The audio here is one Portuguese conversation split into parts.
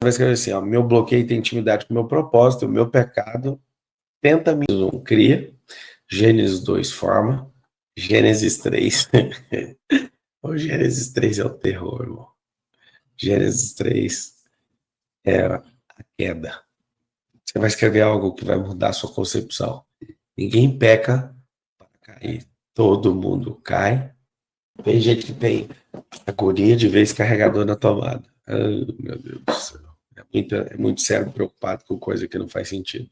Vai escrever assim, ó, meu bloqueio tem intimidade com o meu propósito, o meu pecado tenta me cria, Gênesis 2 forma, Gênesis 3. O Gênesis 3 é o terror, irmão. Gênesis 3 é a queda. Você vai escrever algo que vai mudar a sua concepção. Ninguém peca para cair. Todo mundo cai. Tem gente que tem agonia de ver esse carregador na tomada. Oh, meu Deus do céu. É muito sério, preocupado com coisa que não faz sentido.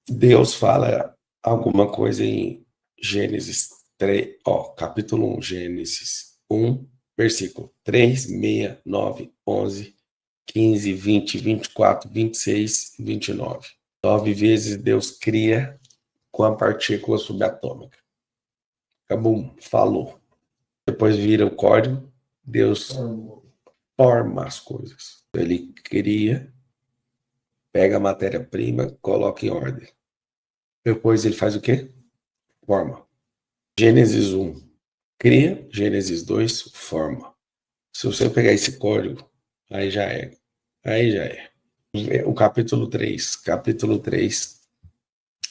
Deus fala alguma coisa em Gênesis 3, capítulo 1, Gênesis 1, versículo 3, 6, 9, 11, 15, 20, 24, 26 e 29. 9 vezes Deus cria com a partícula subatômica. Acabou, falou. Depois vira o código, Deus forma as coisas. Ele cria, pega a matéria-prima, coloca em ordem. Depois ele faz o quê? Forma. Gênesis 1, cria. Gênesis 2, forma. Se você pegar esse código, aí já é. Aí já é. O capítulo 3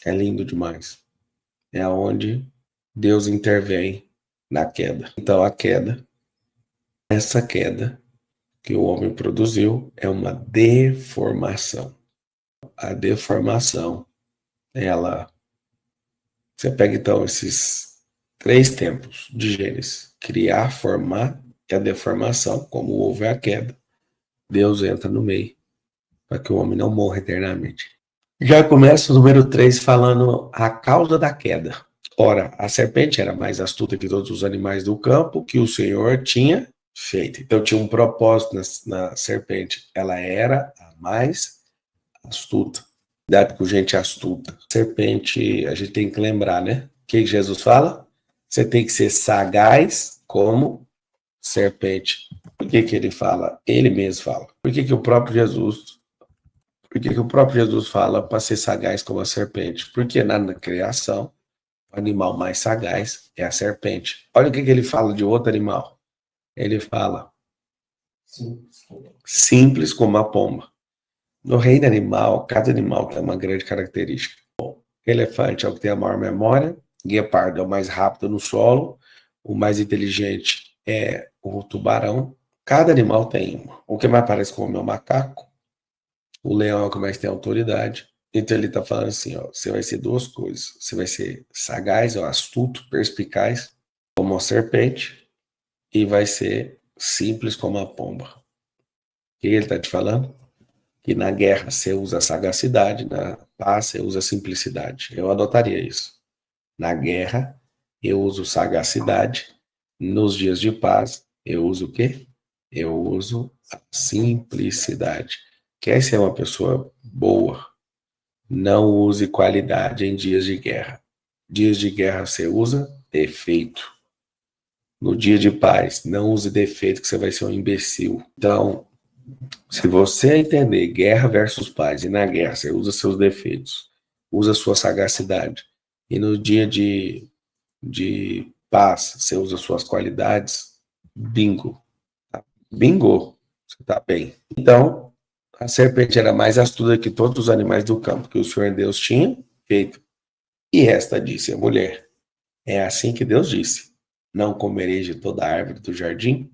é lindo demais. É onde Deus intervém na queda. Então a queda, essa queda que o homem produziu é uma deformação. A deformação, ela... Você pega então esses 3 tempos de Gênesis, criar, formar e a deformação, como houve a queda. Deus entra no meio para que o homem não morra eternamente. Já começa o número 3 falando a causa da queda. Ora, a serpente era mais astuta que todos os animais do campo que o Senhor tinha feito. Então tinha um propósito na serpente. Ela era a mais astuta. Cuidado com gente astuta. Serpente, a gente tem que lembrar, né? O que Jesus fala? Você tem que ser sagaz como serpente. Por que ele fala? Ele mesmo fala. Por que o próprio Jesus fala para ser sagaz como a serpente? Porque na criação, o animal mais sagaz é a serpente. Olha o que ele fala de outro animal. Ele fala simples como a pomba. No reino animal, cada animal tem uma grande característica. O elefante é o que tem a maior memória, guepardo é o mais rápido no solo, o mais inteligente é o tubarão. Cada animal tem uma. O que mais parece com o meu macaco, o leão é o que mais tem autoridade. Então ele está falando assim, ó, você vai ser 2 coisas. Você vai ser sagaz, ó, astuto, perspicaz, como a serpente, e vai ser simples como a pomba. O que ele está te falando? Que na guerra você usa sagacidade, na paz você usa simplicidade. Eu adotaria isso. Na guerra eu uso sagacidade, nos dias de paz eu uso o quê? Eu uso a simplicidade. Quer ser uma pessoa boa, não use qualidade em dias de guerra. Dias de guerra você usa defeito. No dia de paz, não use defeito que você vai ser um imbecil. Então, se você entender guerra versus paz, e na guerra você usa seus defeitos, usa sua sagacidade, e no dia de paz você usa suas qualidades, bingo. Bingo, você está bem. Então, a serpente era mais astuta que todos os animais do campo que o Senhor Deus tinha feito. E esta disse a mulher, é assim que Deus disse, não comereis de toda a árvore do jardim?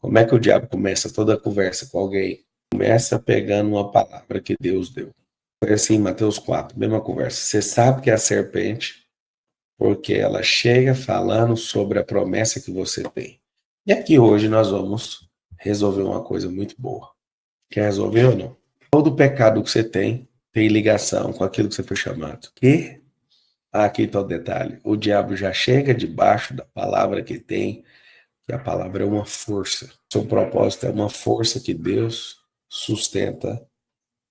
Como é que o diabo começa toda a conversa com alguém? Começa pegando uma palavra que Deus deu. Foi assim, Mateus 4, mesma conversa. Você sabe que é a serpente, porque ela chega falando sobre a promessa que você tem. E aqui hoje nós vamos resolver uma coisa muito boa. Quer resolver ou não? Todo pecado que você tem ligação com aquilo que você foi chamado. E aqui está o detalhe. O diabo já chega debaixo da palavra que tem, que a palavra é uma força. Seu propósito é uma força que Deus sustenta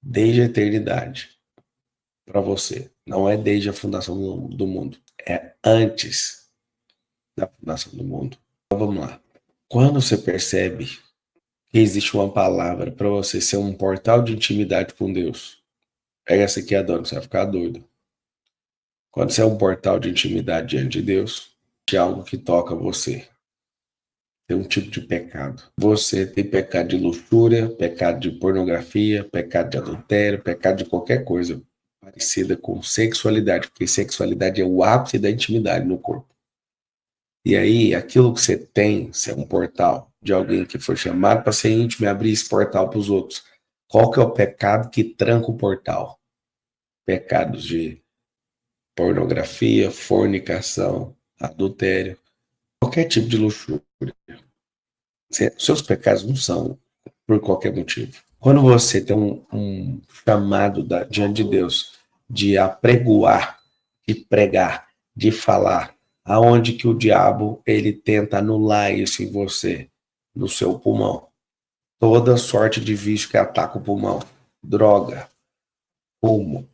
desde a eternidade para você. Não é desde a fundação do mundo. É antes da fundação do mundo. Então vamos lá. Quando você percebe que existe uma palavra para você ser um portal de intimidade com Deus, pega essa aqui, Adão, você vai ficar doido. Quando você é um portal de intimidade diante de Deus, é algo que toca você. tem um tipo de pecado. Você tem pecado de luxúria, pecado de pornografia, pecado de adultério, pecado de qualquer coisa parecida com sexualidade, porque sexualidade é o ápice da intimidade no corpo. E aí, aquilo que você tem, se é um portal de alguém que foi chamado para ser íntimo e abrir esse portal para os outros. Qual que é o pecado que tranca o portal? Pecados de pornografia, fornicação, adultério, qualquer tipo de luxúria. Seus pecados não são por qualquer motivo. Quando você tem um chamado diante de Deus de apregoar, de pregar, de falar, aonde que o diabo ele tenta anular isso em você, no seu pulmão. Toda sorte de vício que ataca o pulmão, droga, fumo,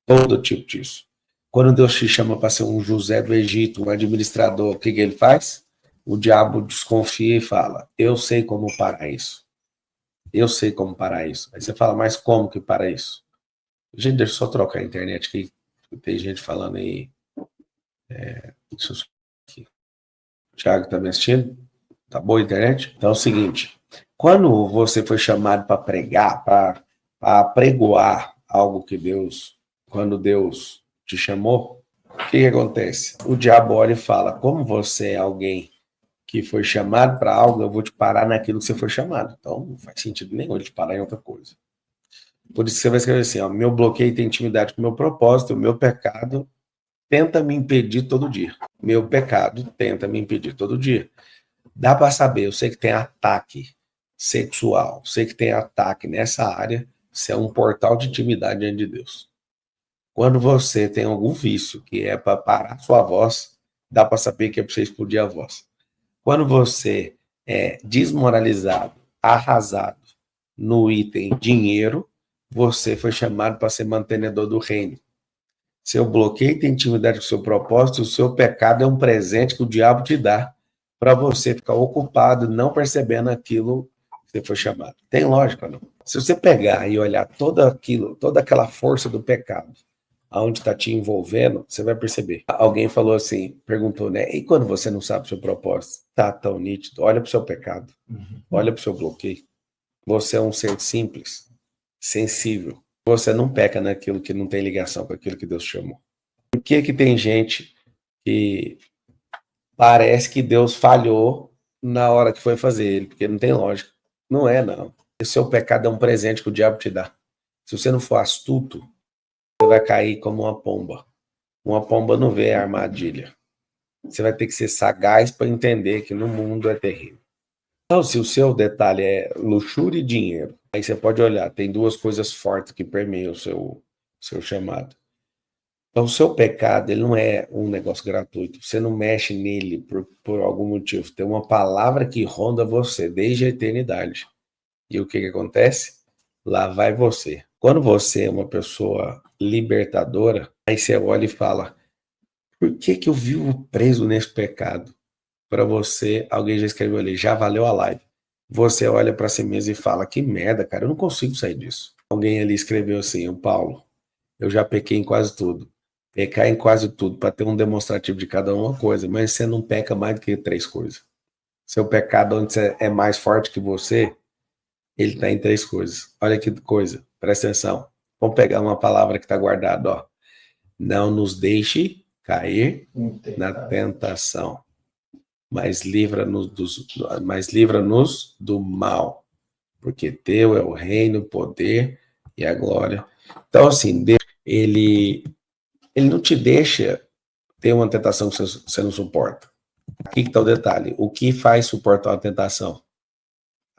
todo tipo disso. Quando Deus te chama para ser um José do Egito, um administrador, o que ele faz? O diabo desconfia e fala, eu sei como parar isso. Eu sei como parar isso. Aí você fala, mas como que para isso? Gente, deixa eu só trocar a internet aqui. Tem gente falando aí. Deixa eu só aqui. O Thiago tá me assistindo? Tá boa a internet? Então é o seguinte. Quando você foi chamado para pregar, para apregoar algo que Deus, quando Deus te chamou, o que acontece? O diabo olha e fala, como você é alguém que foi chamado para algo, eu vou te parar naquilo que você foi chamado. Então, não faz sentido nenhum ele te parar em outra coisa. Por isso você vai escrever assim, ó, meu bloqueio tem intimidade com o meu propósito, o meu pecado tenta me impedir todo dia. Meu pecado tenta me impedir todo dia. Dá para saber, eu sei que tem ataque sexual, sei que tem ataque nessa área, isso é um portal de intimidade diante de Deus. Quando você tem algum vício que é para parar sua voz, dá para saber que é para você explodir a voz. Quando você é desmoralizado, arrasado no item dinheiro, você foi chamado para ser mantenedor do reino. Seu bloqueio tem intimidade com o seu propósito, o seu pecado é um presente que o diabo te dá para você ficar ocupado, não percebendo aquilo que você foi chamado. Tem lógica, não? Se você pegar e olhar toda aquela força do pecado, aonde está te envolvendo, você vai perceber. Alguém falou assim, perguntou, né? E quando você não sabe o seu propósito? Tá tão nítido. Olha para o seu pecado. Olha para o seu bloqueio. Você é um ser simples, sensível. Você não peca naquilo que não tem ligação com aquilo que Deus chamou. Por que que tem gente que parece que Deus falhou na hora que foi fazer ele? Porque não tem lógica. Não é, não. O seu pecado é um presente que o diabo te dá. Se você não for astuto, você vai cair como uma pomba. Uma pomba não vê a armadilha. Você vai ter que ser sagaz para entender que no mundo é terrível. Então, se o seu detalhe é luxúria e dinheiro, aí você pode olhar, tem duas coisas fortes que permeiam o seu chamado. Então, o seu pecado, ele não é um negócio gratuito. Você não mexe nele por algum motivo. Tem uma palavra que ronda você desde a eternidade. E o que acontece? Lá vai você. Quando você é uma pessoa libertadora, aí você olha e fala, por que que eu vivo preso nesse pecado? Para você, alguém já escreveu ali, já valeu a live. Você olha para si mesmo e fala, que merda, cara, eu não consigo sair disso. Alguém ali escreveu assim, o Paulo, eu já pequei em quase tudo. Pecar em quase tudo, para ter um demonstrativo de cada uma coisa, mas você não peca mais do que 3 coisas. Seu pecado, onde você é mais forte que você, ele está em 3 coisas. Olha que coisa, presta atenção. Vamos pegar uma palavra que está guardada, ó. Não nos deixe cair na tentação, mas livra-nos do mal, porque teu é o reino, o poder e a glória. Então, assim, Deus, ele não te deixa ter uma tentação que você não suporta. Aqui que está o detalhe. O que faz suportar a tentação?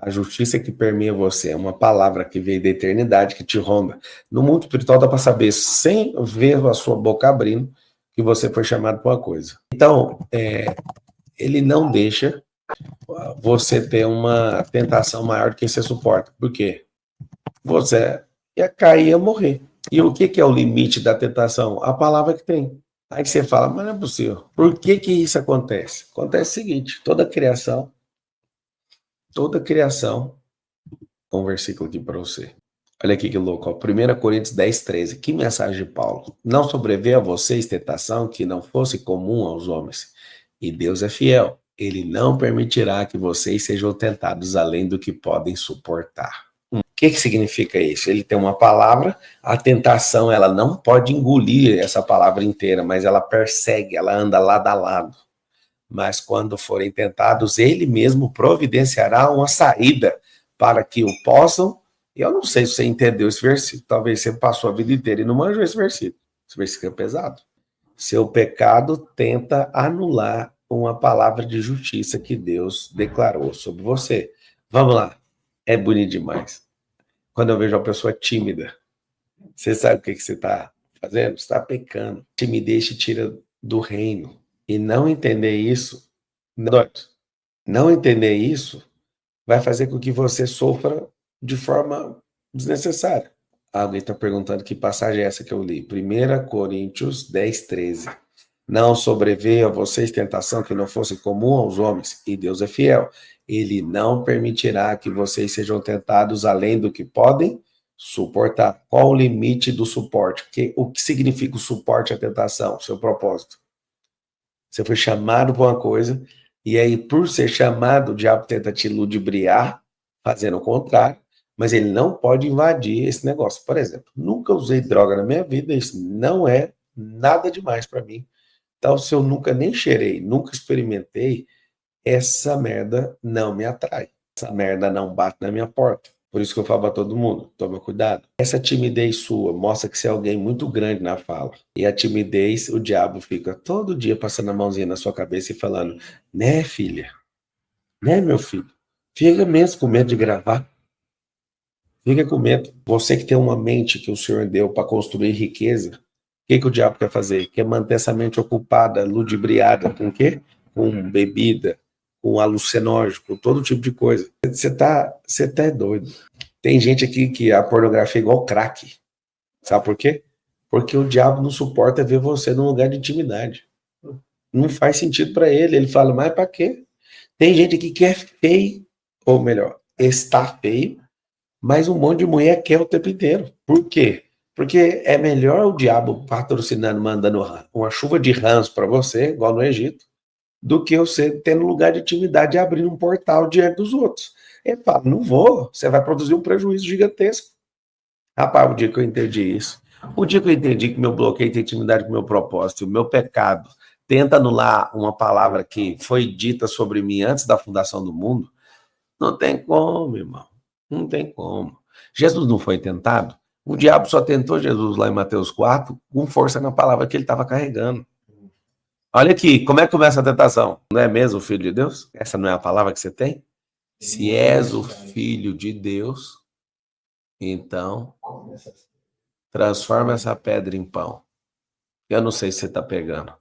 A justiça que permeia você é uma palavra que veio da eternidade, que te ronda. No mundo espiritual dá para saber, sem ver a sua boca abrindo, que você foi chamado para uma coisa. Então, ele não deixa você ter uma tentação maior do que você suporta. Por quê? Você ia cair e ia morrer. E o que é o limite da tentação? A palavra que tem. Aí você fala, mas não é possível. Por que que isso acontece? Acontece o seguinte, toda criação, um versículo aqui para você. Olha aqui que louco, ó. 1 Coríntios 10, 13. Que mensagem de Paulo. Não sobreveio a vocês tentação que não fosse comum aos homens. E Deus é fiel. Ele não permitirá que vocês sejam tentados além do que podem suportar. O que significa isso? Ele tem uma palavra, a tentação ela não pode engolir essa palavra inteira, mas ela persegue, ela anda lado a lado. Mas quando forem tentados, ele mesmo providenciará uma saída para que o possam. Eu não sei se você entendeu esse versículo, talvez você passou a vida inteira e não manjou esse versículo. Esse versículo é pesado. Seu pecado tenta anular uma palavra de justiça que Deus declarou sobre você. Vamos lá. É bonito demais. Quando eu vejo uma pessoa tímida, você sabe o que você está fazendo? Você está pecando. Timidez te tira do reino. E não entender isso, não entender isso vai fazer com que você sofra de forma desnecessária. Alguém está perguntando que passagem é essa que eu li. 1 Coríntios 10, 13. Não sobreveio a vocês tentação que não fosse comum aos homens, e Deus é fiel. Ele não permitirá que vocês sejam tentados além do que podem suportar. Qual o limite do suporte? O que significa o suporte à tentação? Seu propósito. Você foi chamado para uma coisa, e aí, por ser chamado, o diabo tenta te ludibriar, fazendo o contrário, mas ele não pode invadir esse negócio. Por exemplo, nunca usei droga na minha vida, isso não é nada demais para mim. Então, se eu nunca nem cheirei, nunca experimentei, essa merda não me atrai. Essa merda não bate na minha porta. Por isso que eu falo para todo mundo, toma cuidado. Essa timidez sua mostra que você é alguém muito grande na fala. E a timidez, o diabo fica todo dia passando a mãozinha na sua cabeça e falando, né, filha? Né, meu filho? Fica mesmo com medo de gravar. Fica com medo. Você que tem uma mente que o Senhor deu para construir riqueza, o que o diabo quer fazer? Quer manter essa mente ocupada, ludibriada, com o quê? Com bebida, com alucinógeno, com todo tipo de coisa. Você tá doido. Tem gente aqui que a pornografia é igual crack. Sabe por quê? Porque o diabo não suporta ver você num lugar de intimidade. Não faz sentido para ele. Ele fala, mas para quê? Tem gente aqui que é feio, ou melhor, está feio, mas um monte de mulher quer o tempo inteiro. Por quê? Porque é melhor o diabo patrocinando, mandando uma chuva de rãs para você, igual no Egito, do que você tendo lugar de intimidade e abrindo um portal diante dos outros. Ele fala, não vou, você vai produzir um prejuízo gigantesco. Rapaz, o dia que eu entendi isso, o dia que eu entendi que meu bloqueio tem intimidade com o meu propósito, o meu pecado tenta anular uma palavra que foi dita sobre mim antes da fundação do mundo, não tem como, irmão. Não tem como. Jesus não foi tentado? O diabo só tentou Jesus lá em Mateus 4 com força na palavra que ele estava carregando. Olha aqui, como é que começa a tentação? Não é mesmo o Filho de Deus? Essa não é a palavra que você tem? Se és o Filho de Deus, então transforma essa pedra em pão. Eu não sei se você está pegando,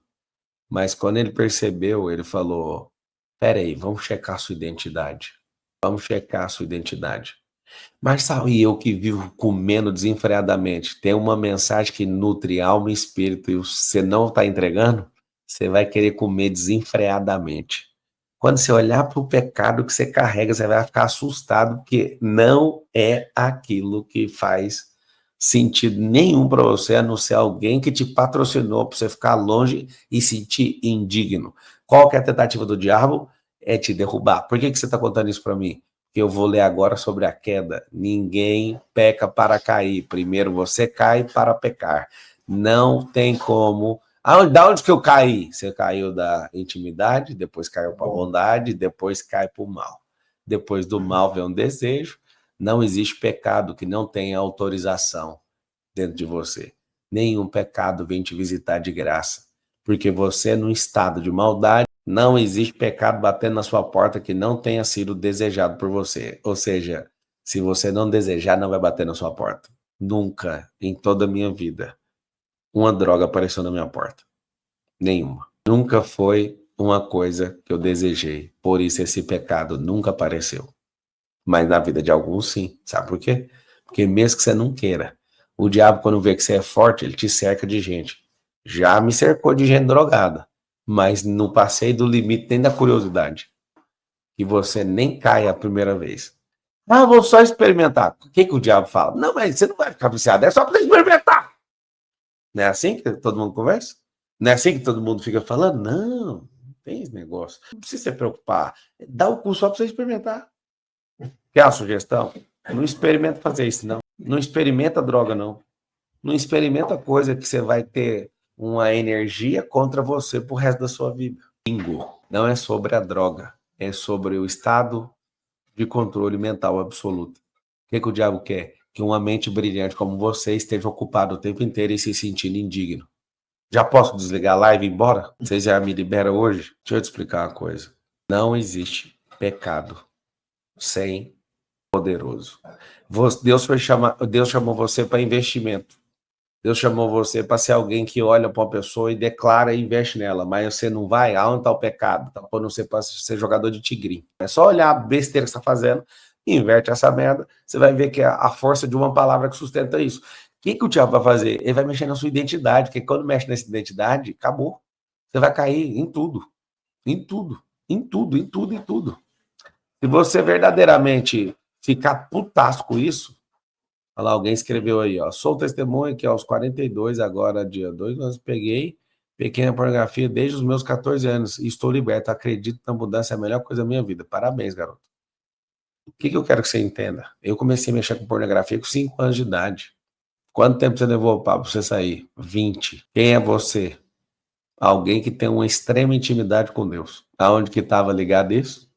mas quando ele percebeu, ele falou, peraí, vamos checar a sua identidade. Vamos checar a sua identidade. Mas sabe, eu que vivo comendo desenfreadamente, tem uma mensagem que nutre alma e espírito e você não está entregando, você vai querer comer desenfreadamente. Quando você olhar para o pecado que você carrega, você vai ficar assustado, porque não é aquilo que faz sentido nenhum para você, a não ser alguém que te patrocinou para você ficar longe e sentir indigno. Qual que é a tentativa do diabo? É te derrubar. Por que você está contando isso para mim? Que eu vou ler agora sobre a queda. Ninguém peca para cair. Primeiro você cai para pecar. Não tem como. Da onde que eu caí? Você caiu da intimidade, depois caiu para a bondade, depois cai para o mal. Depois do mal vem um desejo. Não existe pecado que não tenha autorização dentro de você. Nenhum pecado vem te visitar de graça. Porque você, num estado de maldade, não existe pecado batendo na sua porta que não tenha sido desejado por você. Ou seja, se você não desejar, não vai bater na sua porta. Nunca, em toda a minha vida, uma droga apareceu na minha porta. Nenhuma. Nunca foi uma coisa que eu desejei. Por isso esse pecado nunca apareceu. Mas na vida de alguns, sim. Sabe por quê? Porque mesmo que você não queira, o diabo, quando vê que você é forte, ele te cerca de gente. Já me cercou de gente drogada, mas não passei do limite nem da curiosidade. Que você nem cai a primeira vez. Ah, vou só experimentar. O que o diabo fala? Não, mas você não vai ficar viciado, é só para experimentar. Não é assim que todo mundo conversa? Não é assim que todo mundo fica falando? Não tem esse negócio. Não precisa se preocupar. Dá o curso só para você experimentar. Quer uma sugestão? Não experimenta fazer isso, não. Não experimenta droga, não. Não experimenta coisa que você vai ter uma energia contra você pro resto da sua vida. Bingo. Não é sobre a droga. É sobre o estado de controle mental absoluto. O que o diabo quer? Que uma mente brilhante como você esteja ocupada o tempo inteiro e se sentindo indigno. Já posso desligar a live e ir embora? Vocês já me liberam hoje? Deixa eu te explicar uma coisa. Não existe pecado sem poderoso. Deus chamou você para investimento. Deus chamou você para ser alguém que olha para uma pessoa e declara e investe nela, mas você não vai, aonde está o pecado? Tá pondo você para ser jogador de tigrinho. É só olhar a besteira que você está fazendo e inverte essa merda, você vai ver que é a força de uma palavra que sustenta isso. O que o diabo vai fazer? Ele vai mexer na sua identidade, porque quando mexe nessa identidade, acabou. Você vai cair em tudo, em tudo, em tudo, em tudo, em tudo. Se você verdadeiramente ficar putaço com isso, olha lá, alguém escreveu aí, ó. Sou testemunha que aos 42, agora dia 2, nós peguei pequena pornografia desde os meus 14 anos e estou liberto. Acredito na mudança, é a melhor coisa da minha vida. Parabéns, garoto. O que eu quero que você entenda? Eu comecei a mexer com pornografia com 5 anos de idade. Quanto tempo você levou para você sair? 20. Quem é você? Alguém que tem uma extrema intimidade com Deus. Aonde que estava ligado isso?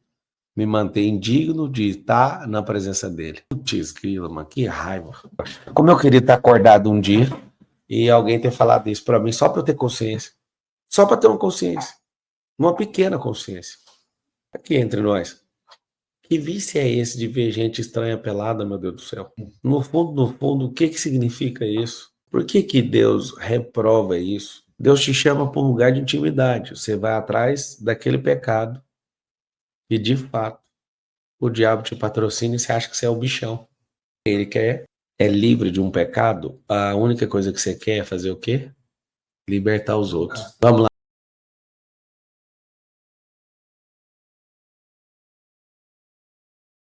Me manter indigno de estar na presença dele. Putz, grila, mano, que raiva. Como eu queria estar acordado um dia e alguém ter falado isso para mim só para eu ter consciência. Só para ter uma consciência. Uma pequena consciência. Aqui entre nós. Que vício é esse de ver gente estranha pelada, meu Deus do céu? No fundo, o que significa isso? Por que Deus reprova isso? Deus te chama para um lugar de intimidade. Você vai atrás daquele pecado e, de fato, o diabo te patrocina e você acha que você é o bichão. Ele quer, é livre de um pecado. A única coisa que você quer é fazer o quê? Libertar os outros. Vamos lá.